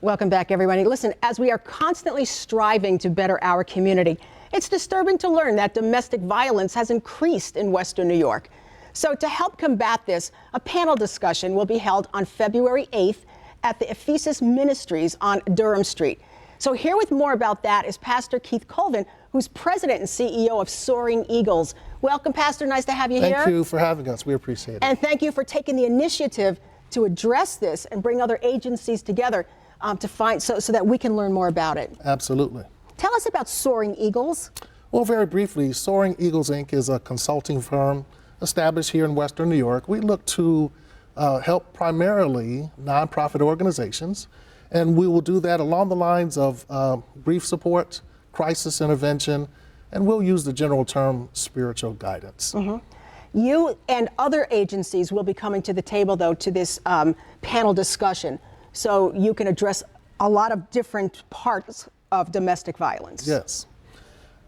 Welcome back, everybody. Listen, as we are constantly striving to better our community, it's disturbing to learn that domestic violence has increased in Western New York. So to help combat this, a panel discussion will be held on February 8th at the Ephesus Ministries on Durham Street. So here with more about that is Pastor Keith Colvin, who's president and CEO of Soaring Eagles. Welcome, Pastor. Nice to have you here. Thank you for having us. We appreciate it. And thank you for taking the initiative to address this and bring other agencies together to find so that we can learn more about it. Absolutely. Tell us about Soaring Eagles. Well, very briefly, Soaring Eagles, Inc. is a consulting firm established here in Western New York. We look to help primarily nonprofit organizations, and we will do that along the lines of grief support, crisis intervention, and we'll use the general term spiritual guidance. You and other agencies will be coming to the table, though, to this panel discussion, so you can address a lot of different parts of domestic violence. Yes.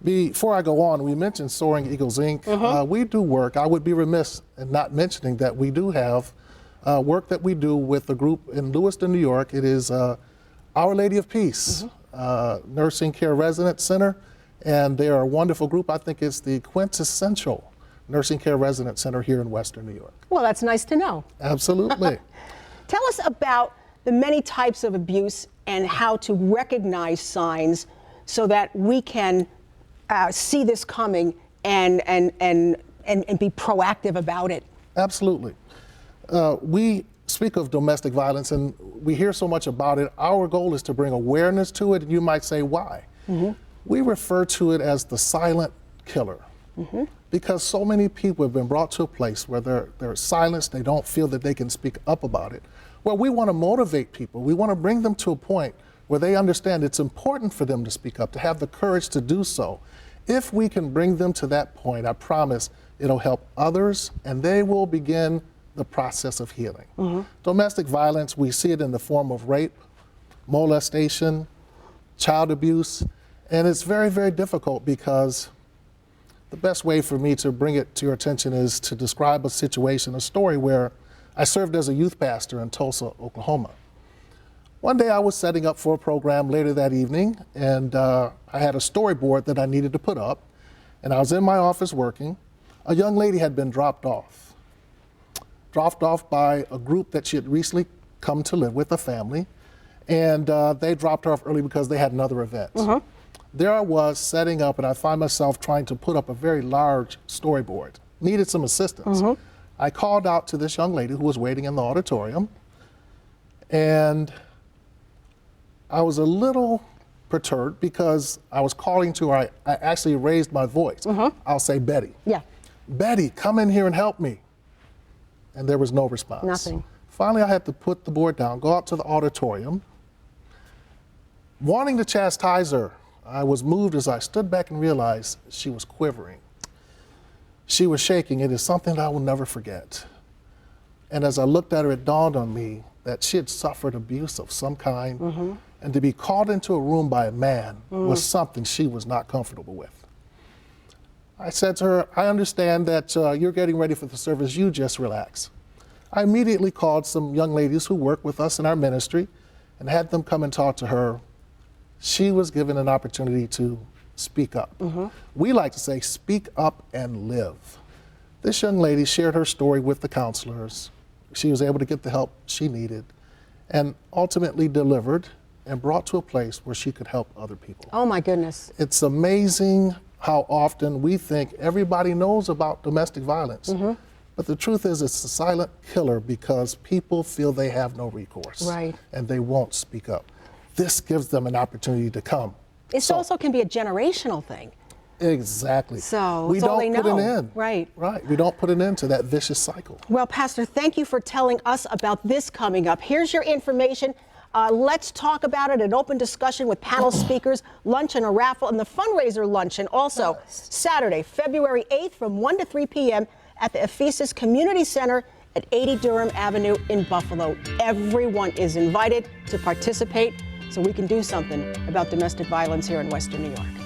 Before I go on, we mentioned Soaring Eagles, Inc. We do work. I would be remiss in not mentioning that we do have work that we do with a group in Lewiston, New York. It is Our Lady of Peace Nursing Care Resident Center, and they are a wonderful group. I think it's the quintessential nursing care resident center here in Western New York. Well, that's nice to know. Absolutely. Tell us about the many types of abuse and how to recognize signs so that we can see this coming and be proactive about it. Absolutely. We speak of domestic violence and we hear so much about it. Our goal is to bring awareness to it, and you might say, why? We refer to it as the silent killer. Because so many people have been brought to a place where they're silenced, they don't feel that they can speak up about it. Well, we want to motivate people. We want to bring them to a point where they understand it's important for them to speak up, to have the courage to do so. If we can bring them to that point, I promise it'll help others and they will begin the process of healing. Domestic violence, we see it in the form of rape, molestation, child abuse, and it's very, very difficult because the best way for me to bring it to your attention is to describe a situation, a story where I served as a youth pastor in Tulsa, Oklahoma. One day I was setting up for a program later that evening, and I had a storyboard that I needed to put up, and I was in my office working. A young lady had been dropped off by a group that she had recently come to live with, a family, and they dropped her off early because they had another event. There I was setting up, and I find myself trying to put up a very large storyboard. Needed some assistance. I called out to this young lady who was waiting in the auditorium, and I was a little perturbed because I was calling to her. I actually raised my voice. I'll say, Betty. Yeah. Betty, come in here and help me. And there was no response. Nothing. Finally, I had to put the board down, go out to the auditorium. Wanting to chastise her, I was moved as I stood back and realized she was quivering. She was shaking. It is something that I will never forget. And as I looked at her, it dawned on me that she had suffered abuse of some kind, and to be called into a room by a man was something she was not comfortable with. I said to her, I understand that you're getting ready for the service, you just relax. I immediately called some young ladies who work with us in our ministry and had them come and talk to her. She was given an opportunity to speak up. We like to say, speak up and live. This young lady shared her story with the counselors. She was able to get the help she needed and ultimately delivered and brought to a place where she could help other people. Oh my goodness. It's amazing how often we think everybody knows about domestic violence. But the truth is it's a silent killer because people feel they have no recourse. Right. And they won't speak up. This gives them an opportunity to come. It also can be a generational thing. Exactly. So we don't put an end. Right. Right. We don't put an end to that vicious cycle. Well, Pastor, thank you for telling us about this coming up. Here's your information. Let's talk about it, an open discussion with panel speakers, lunch and a raffle, and the fundraiser luncheon also Saturday, February 8th from 1 to 3 p.m. at the Ephesus Community Center at 80 Durham Avenue in Buffalo. Everyone is invited to participate so we can do something about domestic violence here in Western New York.